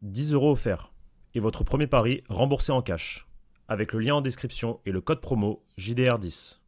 10 € offerts. Et votre premier pari remboursé en cash. Avec le lien en description et le code promo JDR10.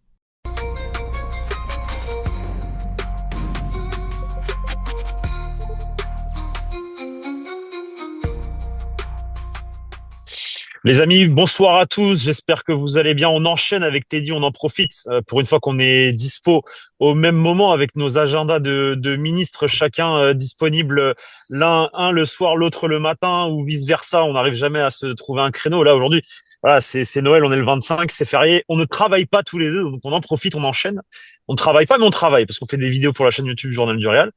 Les amis, bonsoir à tous. J'espère que vous allez bien. On enchaîne avec Teddy, on en profite pour une fois qu'on est dispo au même moment avec nos agendas de ministres, chacun disponible l'un un le soir, l'autre le matin ou vice versa. On n'arrive jamais à se trouver un créneau. Là aujourd'hui, voilà, c'est Noël, on est le 25, c'est férié. On ne travaille pas tous les deux, donc on en profite, on enchaîne. On ne travaille pas, mais on travaille parce qu'on fait des vidéos pour la chaîne YouTube Journal du Réal.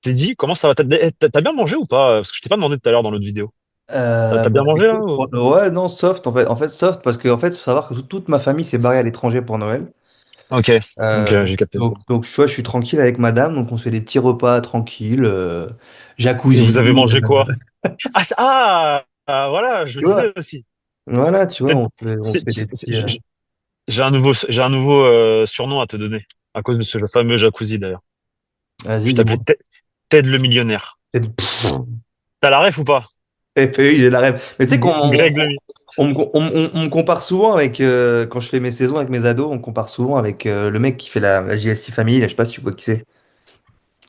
Teddy, comment ça va? T'as bien mangé ou pas? Parce que je t'ai pas demandé tout à l'heure dans l'autre vidéo. T'as Bah, bien mangé là? écoute, ouais, non, soft, en fait, soft, parce que, en fait, faut savoir que toute ma famille s'est barrée à l'étranger pour Noël. Ok, Euh, ok, j'ai capté. donc, tu vois, je suis tranquille avec madame, donc on se fait des petits repas tranquilles, Et vous avez jacuzzi, mangé quoi? Voilà, je me tu vois, disais aussi. voilà, tu vois, Peut-être, on se fait des petits, j'ai un nouveau surnom à te donner à cause de ce fameux jacuzzi d'ailleurs. Je vas-y, vais t'appeler dis-moi. Ted le millionnaire. Pff, T'as la ref ou pas? FPU, il est la rêve. Mais tu sais Greg le. on me compare souvent avec, quand je fais mes saisons avec mes ados, on me compare souvent avec le mec qui fait la JLC Family, là, je sais pas si tu vois qui c'est.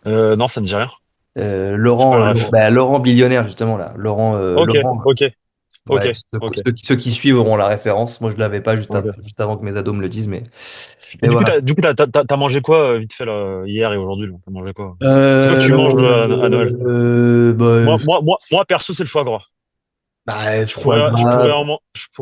Non, ça ne dit rien. J'ai pas Laurent, la ref. Laurent Billionnaire, justement, là. Ok, Laurent. ok, ok, Ouais, ok, ceux qui suivent auront la référence. Moi, je l'avais pas ok. juste avant que mes ados me le disent, Et mais voilà. t'as mangé quoi vite fait là, hier et aujourd'hui là? T'as mangé quoi? C'est quoi que tu manges à Noël? Bah, Moi, perso, c'est le foie gras. foie gras, Je pourrais en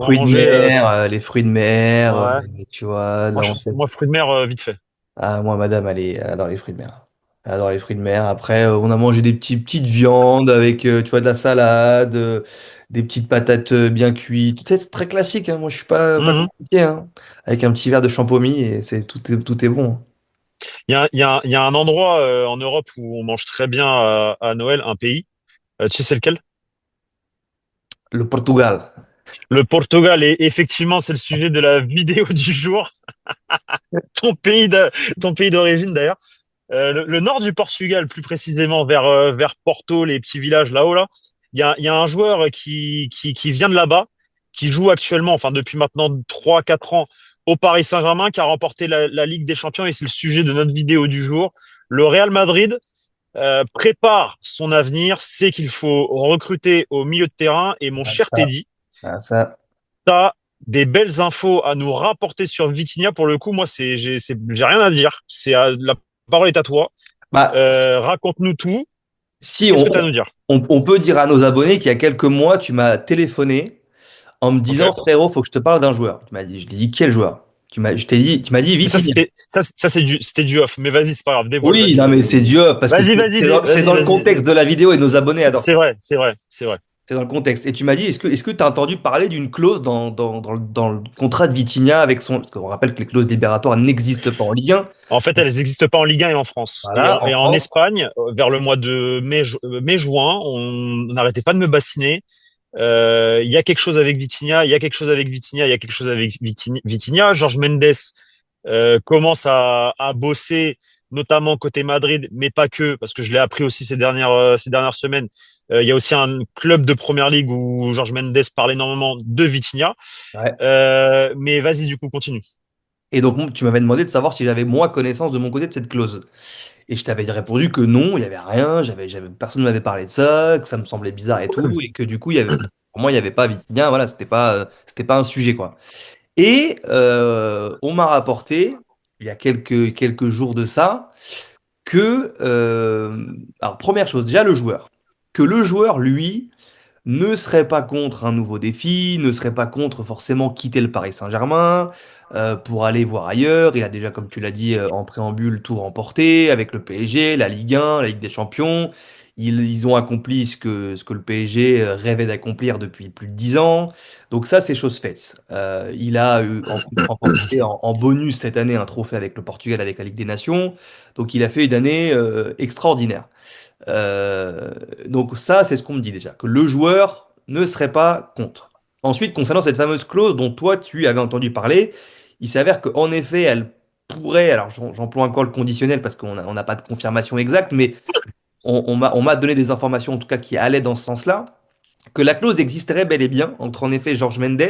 fruits de manger. mer, les fruits de mer, Ouais. tu vois, là, Moi, fruits de mer, vite fait. Ah, moi, madame, elle adore les fruits de mer. Elle adore les fruits de mer. Après, on a mangé des petites viandes avec, tu vois, de la salade, des petites patates bien cuites. Tu sais, c'est très classique, hein. Moi, je suis pas Mhm. compliqué, hein. Avec un petit verre de champomis et tout est bon. Il y a un endroit en Europe où on mange très bien à Noël, un pays. Tu sais, c'est lequel? Le Portugal. Le Portugal. Et effectivement, c'est le sujet de la vidéo du jour. Ton pays ton pays d'origine, d'ailleurs. Le nord du Portugal, plus précisément vers Porto, les petits villages là-haut, là. Il y a un joueur qui vient de là-bas, qui joue actuellement, enfin, depuis maintenant 3 4 ans au Paris Saint-Germain, qui a remporté la Ligue des Champions. Et c'est le sujet de notre vidéo du jour. Le Real Madrid prépare son avenir, sait qu'il faut recruter au milieu de terrain. Et mon Ah, cher ça, Teddy, ça. tu as des belles infos à nous rapporter sur Vitinha. Pour le coup, moi, j'ai rien à dire. La parole est à toi. Bah, Raconte-nous tout. si Qu'est-ce que tu as à nous dire? on peut dire à nos abonnés qu'il y a quelques mois, tu m'as téléphoné en me Ok. disant, frérot, faut que je te parle d'un joueur. Tu m'as dit, je t'ai dit, quel joueur? Tu m'as dit Mais ça, Vitinha. c'était du off. Mais vas-y, c'est pas grave. Dévoile. Oui, non, mais c'est Dieu, parce que c'est dans le Vas-y. contexte de la vidéo et nos abonnés adorent C'est ça. vrai, c'est vrai, c'est vrai. C'est dans le contexte. Et tu m'as dit, est-ce que tu as entendu parler d'une clause dans le contrat de Vitinha avec son. Parce qu'on rappelle que les clauses libératoires n'existent pas en Ligue 1. En fait, elles n'existent pas en Ligue 1 et en France. Voilà, en Et en France. Espagne, vers le mois de mai-juin, on n'arrêtait pas de me bassiner. Il y a quelque chose avec Vitinha, il y a quelque chose avec Vitinha, il y a quelque chose avec Vitinha. Georges Mendes commence à bosser, notamment côté Madrid, mais pas que, parce que je l'ai appris aussi ces dernières semaines. Il y a aussi un club de Première Ligue où Georges Mendes parle énormément de Vitinha. Ouais. Mais vas-y, du coup, continue. Et donc, tu m'avais demandé de savoir si j'avais moi connaissance de mon côté de cette clause. Et je t'avais répondu que non, il n'y avait rien, personne ne m'avait parlé de ça, que ça me semblait bizarre et tout, et que du coup, pour moi, il n'y avait pas Vitinha, voilà, c'était pas un sujet, quoi. Et on m'a rapporté, il y a quelques jours de ça, que, alors première chose, déjà le joueur, que le joueur, lui, ne serait pas contre un nouveau défi, ne serait pas contre forcément quitter le Paris Saint-Germain pour aller voir ailleurs. Il a déjà, comme tu l'as dit, en préambule, tout remporté avec le PSG, la Ligue 1, la Ligue des Champions. Ils ont accompli ce que le PSG rêvait d'accomplir depuis plus de 10 ans. Donc ça, c'est chose faite. Il a eu en plus remporté en bonus cette année un trophée avec le Portugal, avec la Ligue des Nations. Donc il a fait une année extraordinaire. Euh, donc ça, c'est ce qu'on me dit déjà, que le joueur ne serait pas contre. Ensuite, concernant cette fameuse clause dont toi, tu avais entendu parler, il s'avère qu'en effet, elle pourrait, alors j'emploie encore le conditionnel parce on n'a pas de confirmation exacte, mais on m'a donné des informations en tout cas qui allaient dans ce sens-là, que la clause existerait bel et bien entre en effet Jorge Mendes,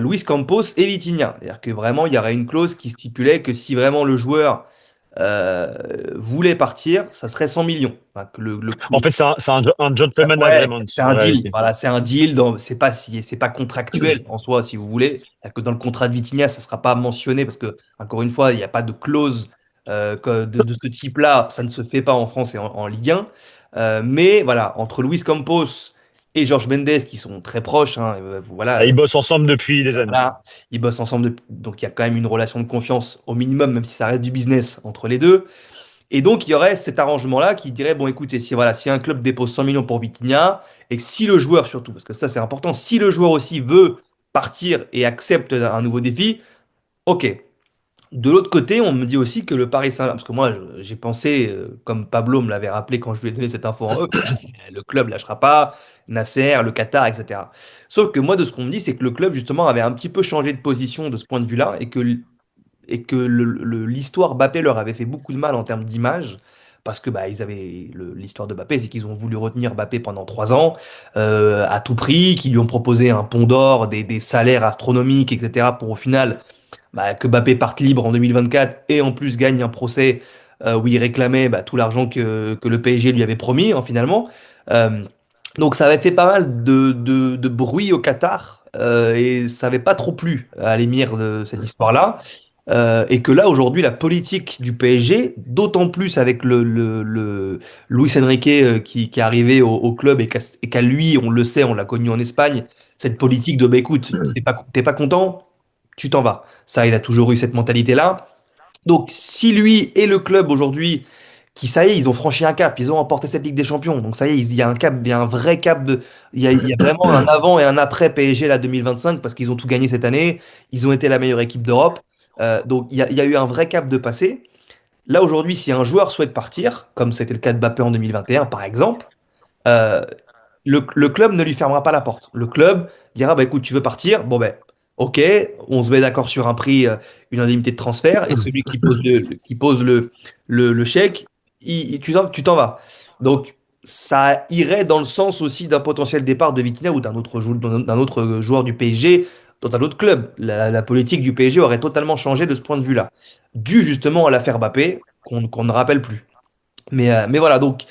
Luis Campos et Vitinha. C'est-à-dire que vraiment, il y aurait une clause qui stipulait que si vraiment le joueur euh, voulait partir, ça serait 100 millions. Enfin, que En fait, c'est un gentleman ouais, agreement, c'est en un deal. réalité. Voilà, c'est un deal. C'est pas contractuel en soi, si vous voulez. C'est-à-dire que dans le contrat de Vitinha, ça ne sera pas mentionné parce que, encore une fois, il n'y a pas de clause de ce type-là. Ça ne se fait pas en France et en Ligue 1. Mais voilà, entre Luis Campos et Jorge Mendes, qui sont très proches, hein, Ah, voilà, ils bossent ensemble depuis des années. voilà, ils bossent ensemble. Donc, il y a quand même une relation de confiance au minimum, même si ça reste du business entre les deux. Et donc, il y aurait cet arrangement-là qui dirait, bon, écoutez, si, voilà, si un club dépose 100 millions pour Vitinha, et que si le joueur surtout, parce que ça c'est important, si le joueur aussi veut partir et accepte un nouveau défi, ok. De l'autre côté, on me dit aussi que le Paris Saint-Germain, parce que moi j'ai pensé, comme Pablo me l'avait rappelé quand je lui ai donné cette info en off, le club lâchera pas, Nasser, le Qatar, etc. Sauf que moi, de ce qu'on me dit, c'est que le club justement avait un petit peu changé de position de ce point de vue-là, et que l'histoire Mbappé leur avait fait beaucoup de mal en termes d'image. Parce que bah, ils avaient l'histoire de Mbappé, c'est qu'ils ont voulu retenir Mbappé pendant 3 ans à tout prix, qu'ils lui ont proposé un pont d'or, des salaires astronomiques, etc. pour au final bah, que Mbappé parte libre en 2024 et en plus gagne un procès où il réclamait bah, tout l'argent que le PSG lui avait promis hein, finalement. Euh, donc ça avait fait pas mal de bruit au Qatar et ça n'avait pas trop plu à l'émir de cette histoire-là. Et que là, aujourd'hui, la politique du PSG, d'autant plus avec le Luis Enrique qui est arrivé au club et qu'à lui, on le sait, on l'a connu en Espagne, cette politique de, bah, écoute, t'es pas content, tu t'en vas. Ça, il a toujours eu cette mentalité-là. Donc, si lui et le club aujourd'hui, qui ça y est, ils ont franchi un cap, ils ont remporté cette Ligue des Champions. Donc ça y est, il y a un cap, il y a un vrai cap il y a vraiment un avant et un après PSG là 2025 parce qu'ils ont tout gagné cette année. Ils ont été la meilleure équipe d'Europe. Donc il y a eu un vrai cap de passé. Là aujourd'hui, si un joueur souhaite partir, comme c'était le cas de Mbappé en 2021 par exemple, euh, le club ne lui fermera pas la porte. Le club dira, bah écoute, tu veux partir? Bon ben, ok, on se met d'accord sur un prix, une indemnité de transfert, et celui qui pose le chèque, tu t'en vas. Donc, ça irait dans le sens aussi d'un potentiel départ de Vitinha ou d'un autre joueur du PSG dans un autre club. La politique du PSG aurait totalement changé de ce point de vue-là, dû justement à l'affaire Mbappé, qu'on ne rappelle plus. Mais voilà, donc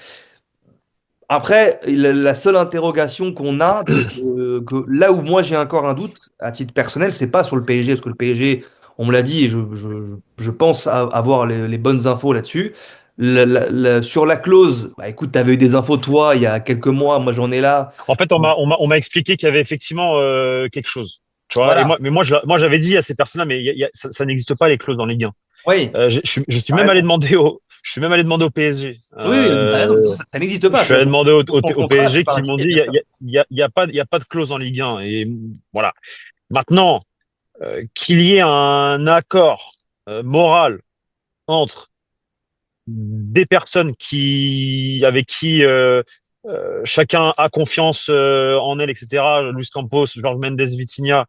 après, la seule interrogation qu'on a, que là où moi j'ai encore un doute, à titre personnel, c'est pas sur le PSG, parce que le PSG, on me l'a dit, et je pense avoir les bonnes infos là-dessus. Sur la clause, bah écoute, tu avais eu des infos toi il y a quelques mois, moi j'en ai là. En fait, on m'a expliqué qu'il y avait effectivement quelque chose. Tu vois, Voilà, moi, j'avais dit à ces personnes-là, mais ça n'existe pas les clauses dans Ligue 1. oui, Je suis t'as même allé raison. demander au PSG. Oui, oui, t'as raison, ça n'existe Je pas. suis allé demander Sur ton au contrat, c'est PSG pas qui m'ont indiqué, dit bien sûr. il y a pas de clause en Ligue 1. Et voilà. Maintenant, qu'il y ait un accord moral entre des personnes avec qui chacun a confiance en elle, etc. Luis Campos, Jorge Mendes, Vitinha,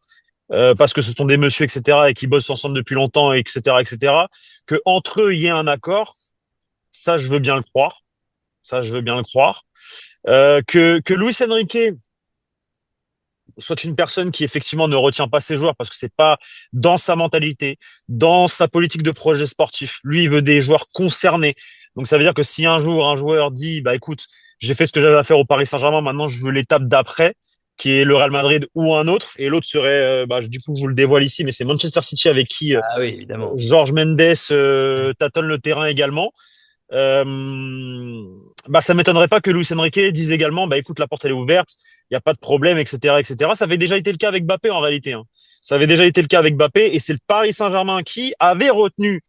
parce que ce sont des messieurs, etc., et qui bossent ensemble depuis longtemps, etc., etc., que entre eux il y ait un accord, ça je veux bien le croire, ça je veux bien le croire. Que Luis Enrique soit une personne qui effectivement ne retient pas ses joueurs parce que c'est pas dans sa mentalité, dans sa politique de projet sportif. Lui, il veut des joueurs concernés. Donc ça veut dire que si un jour un joueur dit, bah écoute, j'ai fait ce que j'avais à faire au Paris Saint-Germain, maintenant je veux l'étape d'après, qui est le Real Madrid ou un autre, et l'autre serait, bah, du coup je vous le dévoile ici, mais c'est Manchester City avec qui Ah oui, évidemment. Jorge Mendes tâtonne le terrain également. Euh, Bah, ça m'étonnerait pas que Luis Enrique dise également, bah écoute, la porte elle est ouverte, il n'y a pas de problème, etc., etc. Ça avait déjà été le cas avec Mbappé en réalité. Hein. Ça avait déjà été le cas avec Mbappé et c'est le Paris Saint-Germain qui avait retenu,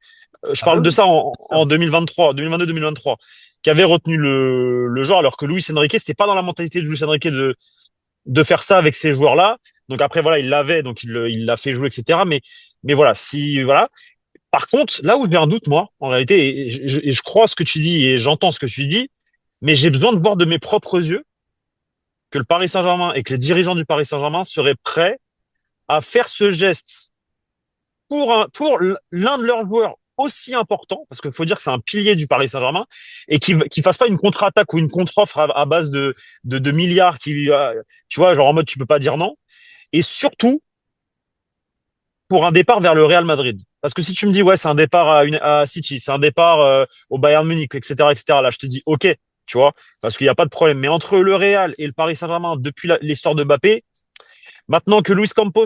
je Ah bah parle de oui, ça bien en sûr. 2023, 2022-2023, qui avait retenu le joueur alors que Luis Enrique, c'était pas dans la mentalité de Luis Enrique de faire ça avec ces joueurs-là. Donc après, voilà, il l'avait, donc il l'a fait jouer, etc. Mais voilà, si, voilà. Par contre, là où j'ai un doute, moi, en réalité, et je crois ce que tu dis et j'entends ce que tu dis, mais j'ai besoin de voir de mes propres yeux que le Paris Saint-Germain et que les dirigeants du Paris Saint-Germain seraient prêts à faire ce geste pour l'un de leurs joueurs aussi important, parce qu'il faut dire que c'est un pilier du Paris Saint-Germain, et qui fasse pas une contre-attaque ou une contre-offre à base de milliards tu vois, genre en mode tu peux pas dire non. Et surtout, pour un départ vers le Real Madrid. Parce que si tu me dis, ouais, c'est un départ à City, c'est un départ au Bayern Munich, etc., là, je te dis, ok, tu vois, parce qu'il n'y a pas de problème. Mais entre le Real et le Paris Saint-Germain, depuis l'histoire de Mbappé, maintenant que Luis Campos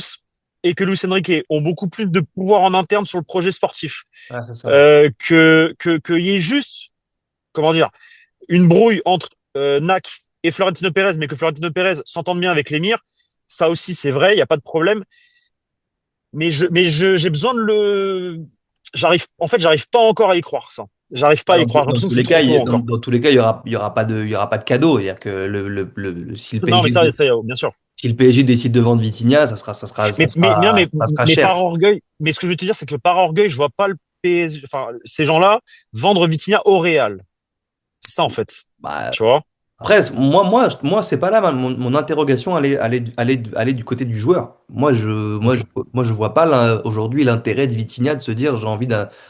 et que Luis Enrique ont beaucoup plus de pouvoir en interne sur le projet sportif, Ouais, c'est ça. qu'il y ait juste, comment dire, une brouille entre Nac et Florentino Pérez, mais que Florentino Pérez s'entende bien avec l'émir, ça aussi c'est vrai, il n'y a pas de problème. J'ai besoin de en fait, j'arrive pas encore à y croire, ça. J'arrive pas Ah, à y croire. J'ai dans l'impression que tous c'est les cas, trop tôt encore. dans tous les cas, il y aura pas de cadeau. C'est-à-dire que si le Non, mais PSG, bien sûr. si le PSG décide de vendre Vitinha, Non, ça sera mais cher. par orgueil, mais ce que je veux te dire, c'est que par orgueil, je vois pas le PSG, enfin, ces gens-là vendre Vitinha au Real. C'est ça, en fait. Bah, Tu vois? après, moi, c'est pas là. Mon interrogation, elle est du côté du joueur. Moi, je vois pas aujourd'hui l'intérêt de Vitinha de se dire j'ai envie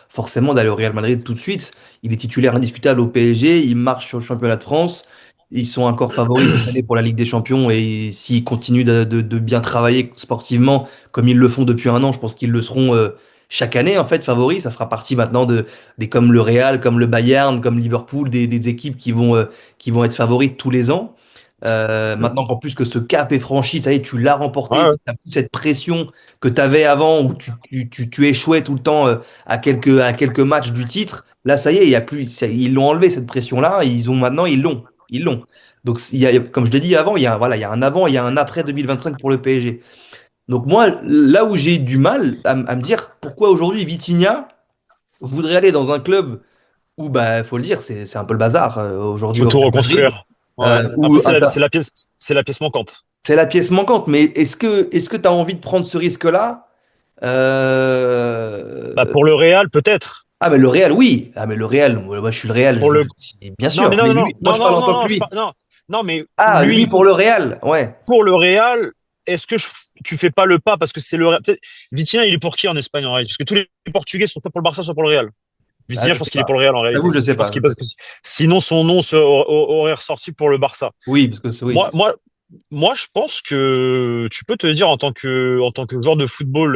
forcément d'aller au Real Madrid tout de suite. Il est titulaire indiscutable au PSG, il marche sur le championnat de France. Ils sont encore favoris cette année pour la Ligue des Champions et s'ils continuent de bien travailler sportivement comme ils le font depuis un an, je pense qu'ils le seront chaque année en fait favoris. Ça fera partie maintenant des comme le Real, comme le Bayern, comme Liverpool, des équipes qui vont être favoris tous les ans. Maintenant qu'en plus que ce cap est franchi, ça y est, tu l'as Ouais, remporté, tu ouais. n'as plus cette pression que tu avais avant où tu échouais tout le temps à quelques matchs du titre. Là, ça y est, il y a plus, ils l'ont enlevé cette pression-là, maintenant, ils l'ont. Ils l'ont. Donc, comme je l'ai dit avant, voilà, il y a un avant et il y a un après 2025 pour le PSG. Donc, moi, là où j'ai du mal à me dire pourquoi aujourd'hui Vitinha voudrait aller dans un club où, bah, faut le dire, c'est un peu le bazar aujourd'hui Faut au tout Real Madrid. reconstruire. Ouais. Après, Où c'est la pièce manquante. c'est la pièce manquante, mais est-ce que tu as envie de prendre ce risque-là? Bah, Euh, pour le Real, peut-être. Ah, mais le Real, oui. Ah, mais le Real, moi je suis le Real, Pour le, bien non, mais sûr. non, Mais non, non, lui, moi non, je parle non, en non, tant que non, lui. non, non, mais Ah, lui lui, pour le Real, ouais. pour le Real, est-ce que tu fais pas le pas parce que c'est le Real? Vitinha, il est pour qui en Espagne en réalité? Parce que tous les Portugais sont soit pour le Barça, soit pour le Real. Ah, Vitinha, je je sais pense qu'il est pas. pour le Real en J'avoue, réalité. je sais Je pense pas. qu'il sinon son nom aurait ressorti pour le Barça. Oui, parce que c'est Moi, oui. moi, moi, je pense que tu peux te dire en tant que joueur de football,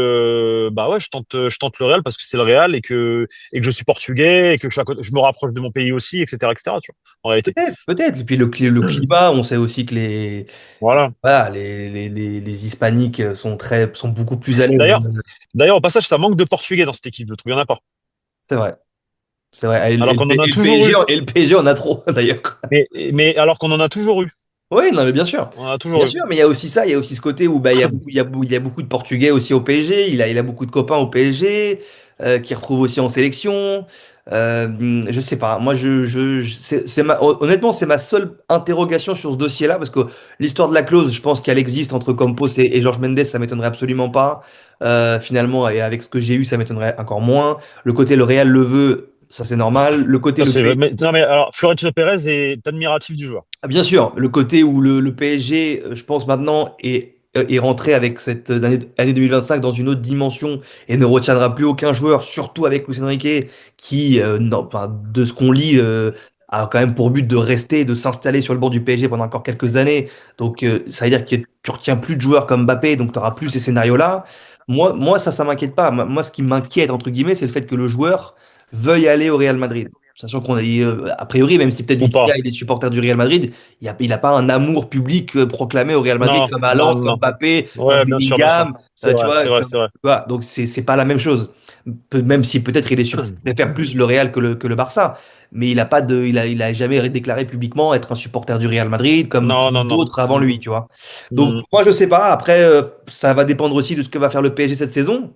bah ouais, je tente le Real parce que c'est le Real et que je suis portugais et que je me rapproche de mon pays aussi, etc., tu vois, en réalité. Peut-être, peut-être. Et puis le climat, on sait aussi que Voilà. voilà, les Hispaniques sont beaucoup plus à l'aise. D'ailleurs, D'ailleurs, au passage, ça manque de portugais dans cette équipe, je trouve. Il n'y en a pas. C'est vrai. C'est vrai. Alors qu'on en a Et toujours eu. Le PSG en a trop, d'ailleurs. Mais alors qu'on en a toujours eu. Oui, non, mais bien sûr. On en a Bien toujours eu. sûr, mais il y a aussi ça, il y a aussi ce côté où bah, il y a beaucoup de Portugais aussi au PSG, il a beaucoup de copains au PSG, qui retrouvent aussi en sélection. Je sais pas, moi honnêtement, c'est ma seule interrogation sur ce dossier-là, parce que l'histoire de la clause, je pense qu'elle existe entre Campos et Jorge Mendes, ça m'étonnerait absolument pas. Finalement, et avec ce que j'ai eu, ça m'étonnerait encore moins. Le côté le Real le veut, ça c'est normal. Le côté Ça, le PSG. non, mais alors, Florentino Pérez est admiratif du joueur. Ah, bien sûr, le côté où le PSG, je pense maintenant, est rentré avec cette année 2025 dans une autre dimension et ne retiendra plus aucun joueur, surtout avec Luis Enrique, qui, enfin, de ce qu'on lit, a quand même pour but de rester, de s'installer sur le banc du PSG pendant encore quelques années. Donc, ça veut dire que tu retiens plus de joueurs comme Mbappé, donc tu n'auras plus ces scénarios-là. Ça m'inquiète pas. Moi, ce qui m'inquiète, entre guillemets, c'est le fait que le joueur veuille aller au Real Madrid. Sachant qu'on a dit, a priori, même si peut-être Ou pas. Vitinha est des supporters du Real Madrid, il a pas un amour public proclamé au Real Madrid Non, comme non, Haaland, comme non. Mbappé, comme Ouais, bien sûr, bien sûr. Bellingham, C'est tu vrai, vois, c'est vrai, c'est vrai. voilà. Donc c'est pas la même chose. Même si peut-être il préfère plus le Real que le Barça, mais il a jamais déclaré publiquement être un supporter du Real Madrid Non, comme non, non. d'autres avant lui, Mm, tu vois. Donc mm. moi je sais pas. Après ça va dépendre aussi de ce que va faire le PSG cette saison.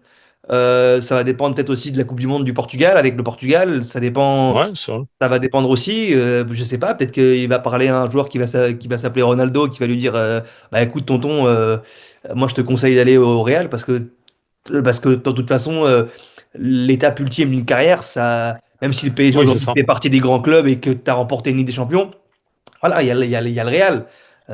Ça va dépendre peut-être aussi de la Coupe du Monde du Portugal avec le Portugal. Ouais, c'est vrai. Ça va dépendre aussi, je sais pas, peut-être qu'il va parler à un joueur qui va s'appeler Ronaldo, qui va lui dire bah écoute tonton, moi je te conseille d'aller au Real parce que de toute façon l'étape ultime d'une carrière, ça même si le PSG Oui, c'est aujourd'hui ça. fait partie des grands clubs et que tu as remporté une Ligue des Champions, voilà, il y a le Real.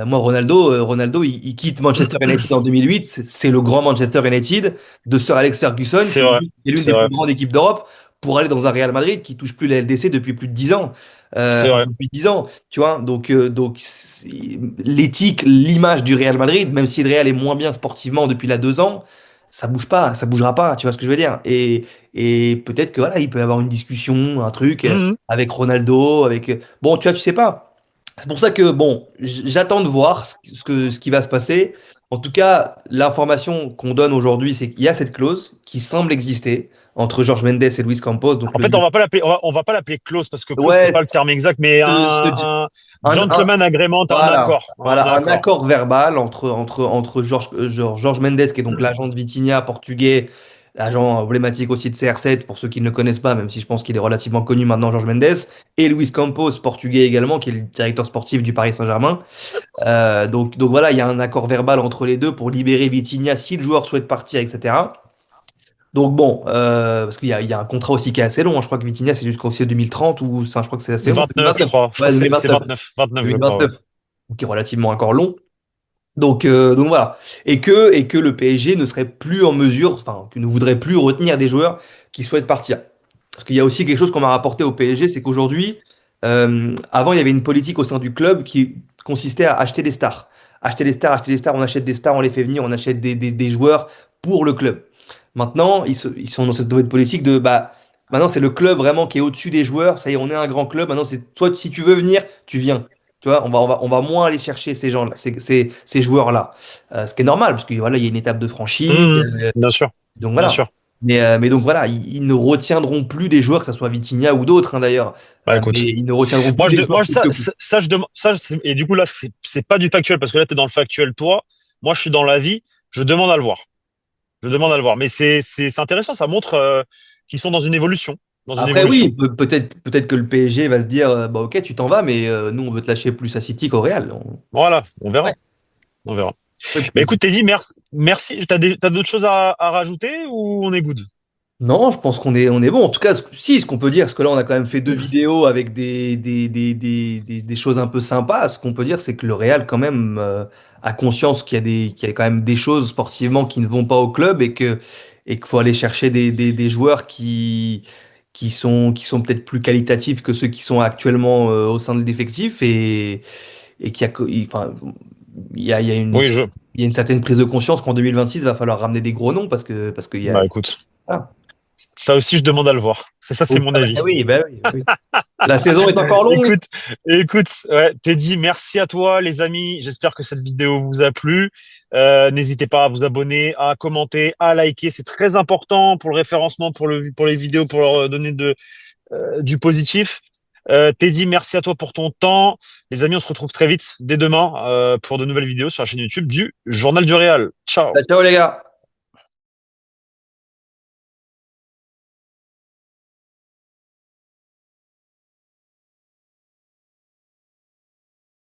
Moi, Ronaldo, il quitte Manchester United en 2008. C'est le grand Manchester United de Sir Alex Ferguson, C'est vrai. qui est l'une C'est des plus vrai. grandes équipes d'Europe, pour aller dans un Real Madrid qui touche plus la LDC depuis plus de 10 ans. C'est vrai. Depuis 10 ans, tu vois. Donc l'éthique, l'image du Real Madrid, même si le Real est moins bien sportivement depuis là 2 ans, ça bouge pas, ça bougera pas, tu vois ce que je veux dire. Et peut-être que voilà, il peut y avoir une discussion, un truc Mhm. avec Ronaldo, avec. Bon, tu vois, tu sais pas. C'est pour ça que, bon, j'attends de voir ce qui va se passer. En tout cas, l'information qu'on donne aujourd'hui, c'est qu'il y a cette clause qui semble exister entre Jorge Mendes et Luis Campos. Donc En fait, on va pas l'appeler, on va pas l'appeler clause parce que clause, c'est ouais, pas le terme exact, mais ce- ce- un un, gentleman agreement, voilà, un voilà, un accord. accord verbal entre Jorge Mendes, qui est donc l'agent de Vitinha portugais, agent emblématique aussi de CR7, pour ceux qui ne le connaissent pas, même si je pense qu'il est relativement connu maintenant, Jorge Mendes, et Luis Campos, portugais également, qui est le directeur sportif du Paris Saint-Germain. Donc voilà, il y a un accord verbal entre les deux pour libérer Vitinha si le joueur souhaite partir, etc. Donc bon, parce qu'il y a un contrat aussi qui est assez long, hein. Je crois que Vitinha, c'est jusqu'au 2030, ou ça, je crois que c'est assez long. 29, je 2029. crois. Je crois Ouais, que c'est 2029. 29, je crois, ouais. 2029. Donc qui est relativement encore long. Donc voilà. Et que le PSG ne serait plus en mesure, enfin, que ne voudrait plus retenir des joueurs qui souhaitent partir. Parce qu'il y a aussi quelque chose qu'on m'a rapporté au PSG, c'est qu'aujourd'hui, avant, il y avait une politique au sein du club qui consistait à acheter des stars. Acheter des stars, on achète des stars, on les fait venir, on achète des joueurs pour le club. Maintenant, ils sont dans cette nouvelle politique de, bah, maintenant, c'est le club vraiment qui est au-dessus des joueurs. Ça y est, on est un grand club. Maintenant, c'est toi, si tu veux venir, tu viens. Tu vois, on va moins aller chercher ces gens-là, ces joueurs-là. Ce qui est normal, parce que voilà, il y a une étape de franchise. Bien sûr, Donc bien voilà. sûr. Mais donc voilà, ils ne retiendront plus des joueurs, que ce soit Vitinha ou d'autres, hein, d'ailleurs. Bah Mais écoute. ils ne retiendront plus des joueurs Moi, coûte que coûte. je demande, et du coup, là, c'est pas du factuel, parce que là, tu es dans le factuel, toi. Moi, je suis dans la vie. Je demande à le voir. Je demande à le voir. Mais c'est intéressant. Ça montre qu'ils sont dans une évolution. Dans une Après, oui, évolution. peut-être que le PSG va se dire, bah ok, tu t'en vas, mais nous, on veut te lâcher plus à City qu'au Real. Voilà, on Ouais. verra. On verra. Ouais, tu Mais peux- écoute, Teddy, merci. Merci. T'as d'autres choses à rajouter ou on est good? Non, je pense qu'on est bon. En tout cas, si, ce qu'on peut dire, parce que là, on a quand même fait 2 vidéos avec des choses un peu sympas. Ce qu'on peut dire, c'est que le Real, quand même, a conscience qu'il y a quand même des choses sportivement qui ne vont pas au club et qu'il faut aller chercher des joueurs qui sont peut-être plus qualitatifs que ceux qui sont actuellement au sein de l'effectif et enfin, il y a une, Oui, il y a une certaine prise de conscience qu'en 2026, il va falloir ramener des gros noms parce qu'il y a. bah écoute. Voilà. Ça aussi, je demande à le voir. Ça, c'est Oh, mon ah avis. bah oui, bah oui, oui. La saison est encore longue. Écoute, écoute, ouais, Teddy, merci à toi, les amis. J'espère que cette vidéo vous a plu. N'hésitez pas à vous abonner, à commenter, à liker. C'est très important pour le référencement, pour les vidéos, pour leur donner du positif. Teddy, merci à toi pour ton temps. Les amis, on se retrouve très vite, dès demain, pour de nouvelles vidéos sur la chaîne YouTube du Journal du Réal. Ciao. Ciao les gars.